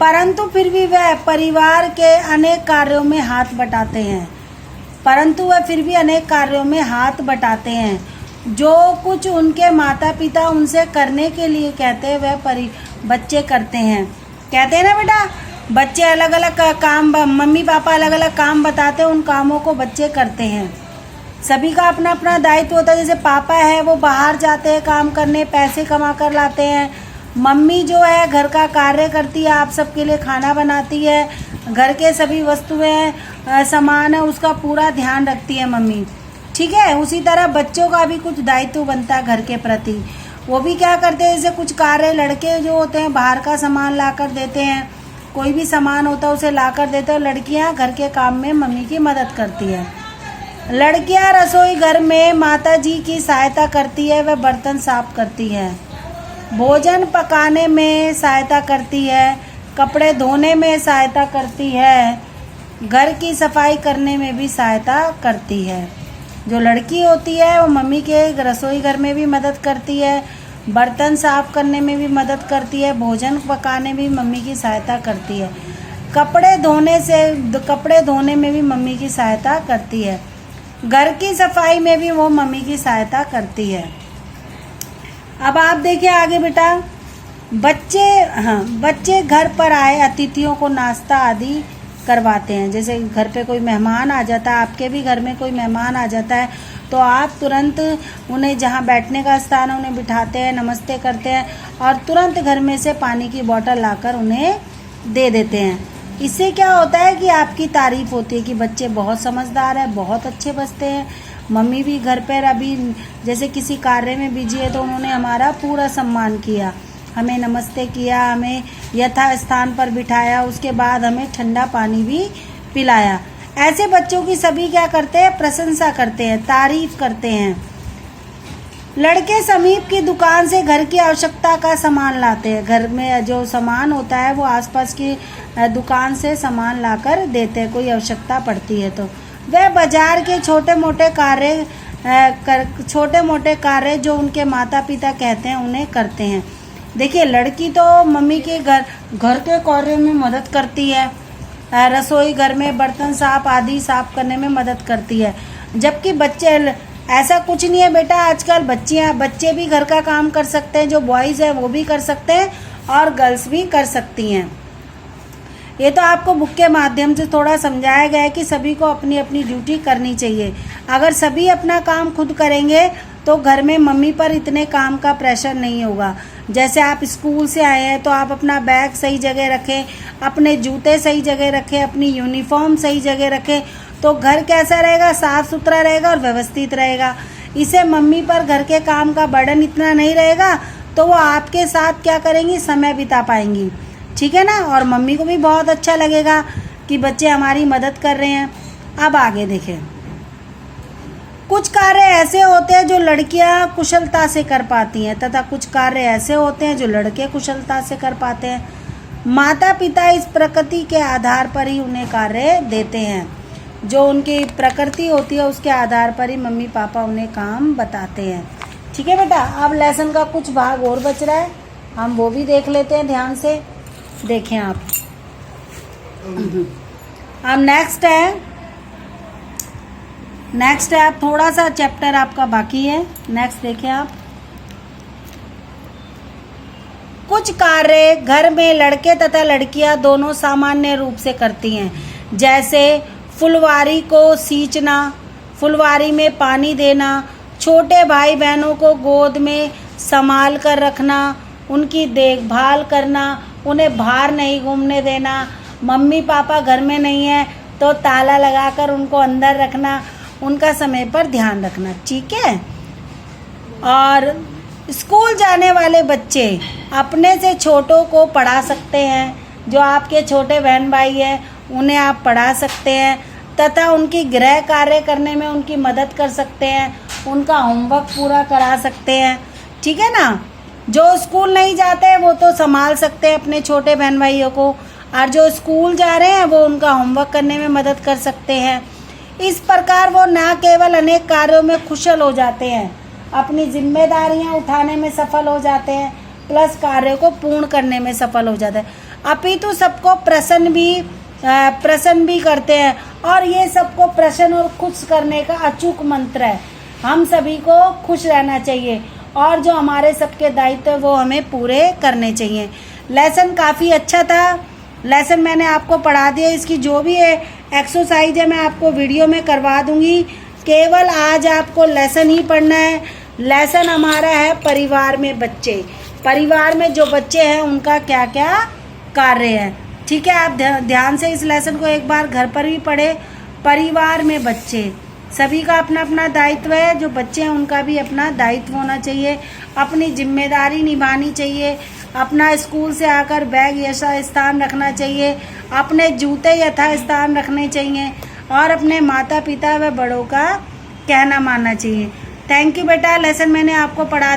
परंतु फिर भी वह परिवार के अनेक कार्यों में हाथ बटाते हैं। परंतु वह फिर भी अनेक कार्यों में हाथ बटाते हैं। जो कुछ उनके माता पिता उनसे करने के लिए कहते हैं वह बच्चे करते हैं। कहते हैं ना बेटा, बच्चे अलग अलग काम, मम्मी पापा अलग अलग काम बताते हैं, उन कामों को बच्चे करते हैं। सभी का अपना अपना दायित्व होता है। जैसे पापा है वो बाहर जाते हैं काम करने, पैसे कमा कर लाते हैं। मम्मी जो है घर का कार्य करती है, आप सबके लिए खाना बनाती है, घर के सभी वस्तुएं सामान है उसका पूरा ध्यान रखती है मम्मी। ठीक है, उसी तरह बच्चों का भी कुछ दायित्व बनता है घर के प्रति। वो भी क्या करते हैं, जैसे कुछ कार्य लड़के जो होते हैं बाहर का सामान ला कर देते हैं, कोई भी सामान होता है उसे ला कर देते हैं। लड़कियां घर के काम में मम्मी की मदद करती है। लड़कियां रसोई घर में माता जी की सहायता करती है, वह बर्तन साफ करती है, भोजन पकाने में सहायता करती है, कपड़े धोने में सहायता करती है, घर की सफाई करने में भी सहायता करती है। जो लड़की होती है वो मम्मी के रसोई घर में भी मदद करती है, बर्तन साफ करने में भी मदद करती है, भोजन पकाने में भी मम्मी की सहायता करती है, कपड़े धोने में भी मम्मी की सहायता करती है, घर की सफाई में भी वो मम्मी की सहायता करती है। अब आप देखिए आगे बेटा, बच्चे घर पर आए अतिथियों को नाश्ता आदि करवाते हैं। जैसे घर पे कोई मेहमान आ जाता है, आपके भी घर में कोई मेहमान आ जाता है, तो आप तुरंत उन्हें जहाँ बैठने का स्थान है उन्हें बिठाते हैं, नमस्ते करते हैं और तुरंत घर में से पानी की बोतल लाकर उन्हें दे देते हैं। इससे क्या होता है कि आपकी तारीफ होती है कि बच्चे बहुत समझदार है, बहुत अच्छे बचते हैं। मम्मी भी घर पर अभी जैसे किसी कार्य में बिजी है तो उन्होंने हमारा पूरा सम्मान किया, हमें नमस्ते किया, हमें यथा स्थान पर बिठाया, उसके बाद हमें ठंडा पानी भी पिलाया। ऐसे बच्चों की सभी क्या करते हैं, प्रशंसा करते हैं, तारीफ करते हैं। लड़के समीप की दुकान से घर की आवश्यकता का सामान लाते हैं। घर में जो सामान होता है वो आसपास की दुकान से सामान लाकर देते हैं, कोई आवश्यकता पड़ती है तो। वह बाजार के छोटे मोटे कार्य जो उनके माता पिता कहते हैं उन्हें करते हैं। देखिए, लड़की तो मम्मी के घर के कार्यों में मदद करती है, रसोई घर में बर्तन साफ आदि साफ करने में मदद करती है, जबकि बच्चे ऐसा कुछ नहीं है बेटा। आजकल बच्चे भी घर का काम कर सकते हैं, जो बॉयज़ हैं वो भी कर सकते हैं और गर्ल्स भी कर सकती हैं। ये तो आपको बुक के माध्यम से थोड़ा समझाया गया है कि सभी को अपनी अपनी ड्यूटी करनी चाहिए। अगर सभी अपना काम खुद करेंगे तो घर में मम्मी पर इतने काम का प्रेशर नहीं होगा। जैसे आप स्कूल से आए हैं तो आप अपना बैग सही जगह रखें, अपने जूते सही जगह रखें, अपनी यूनिफॉर्म सही जगह रखें, तो घर कैसा रहेगा, साफ सुथरा रहेगा और व्यवस्थित रहेगा। इसे मम्मी पर घर के काम का बर्डन इतना नहीं रहेगा, तो वो आपके साथ क्या करेंगी, समय बिता पाएंगी। ठीक है ना, और मम्मी को भी बहुत अच्छा लगेगा कि बच्चे हमारी मदद कर रहे हैं। अब आगे देखें, कुछ कार्य ऐसे होते हैं जो लड़कियां कुशलता से कर पाती हैं तथा कुछ कार्य ऐसे होते हैं जो लड़के कुशलता से कर पाते हैं। माता पिता इस प्रकृति के आधार पर ही उन्हें कार्य देते हैं। जो उनकी प्रकृति होती है उसके आधार पर ही मम्मी पापा उन्हें काम बताते हैं। ठीक है बेटा, अब लेसन का कुछ भाग और बच रहा है, हम वो भी देख लेते हैं, ध्यान से देखें आप। अब नेक्स्ट है आप थोड़ा सा चैप्टर आपका बाकी है, नेक्स्ट देखिए आप। कुछ कार्य घर में लड़के तथा लड़कियां दोनों सामान्य रूप से करती हैं, जैसे फुलवारी को सींचना, फुलवारी में पानी देना, छोटे भाई बहनों को गोद में संभाल कर रखना, उनकी देखभाल करना, उन्हें बाहर नहीं घूमने देना, मम्मी पापा घर में नहीं है तो ताला लगाकर उनको अंदर रखना, उनका समय पर ध्यान रखना। ठीक है, और स्कूल जाने वाले बच्चे अपने से छोटों को पढ़ा सकते हैं, जो आपके छोटे बहन भाई हैं उन्हें आप पढ़ा सकते हैं तथा उनकी गृह कार्य करने में उनकी मदद कर सकते हैं, उनका होमवर्क पूरा करा सकते हैं। ठीक है ना, जो स्कूल नहीं जाते हैं वो तो संभाल सकते हैं अपने छोटे बहन भाइयों को, और जो स्कूल जा रहे हैं वो उनका होमवर्क करने में मदद कर सकते हैं। इस प्रकार वो न केवल अनेक कार्यों में कुशल हो जाते हैं, अपनी जिम्मेदारियां उठाने में सफल हो जाते हैं, प्लस कार्य को पूर्ण करने में सफल हो जाते हैं। अपितु सबको प्रसन्न भी करते हैं। और ये सबको प्रसन्न और खुश करने का अचूक मंत्र है। हम सभी को खुश रहना चाहिए और जो हमारे सबके दायित्व है वो हमें पूरे करने चाहिए। लेसन काफ़ी अच्छा था। लेसन मैंने आपको पढ़ा दिया। इसकी जो भी है एक्सरसाइज है मैं आपको वीडियो में करवा दूंगी। केवल आज आपको लेसन ही पढ़ना है। लेसन हमारा है परिवार में बच्चे। परिवार में जो बच्चे हैं उनका क्या क्या कार्य है। ठीक है, आप ध्यान से इस लेसन को एक बार घर पर भी पढ़े। परिवार में बच्चे, सभी का अपना अपना दायित्व है। जो बच्चे हैं उनका भी अपना दायित्व होना चाहिए, अपनी जिम्मेदारी निभानी चाहिए। अपना स्कूल से आकर बैग यथा स्थान रखना चाहिए, अपने जूते यथा स्थान रखने चाहिए और अपने माता पिता व बड़ों का कहना मानना चाहिए। थैंक यू बेटा, लेसन मैंने आपको पढ़ा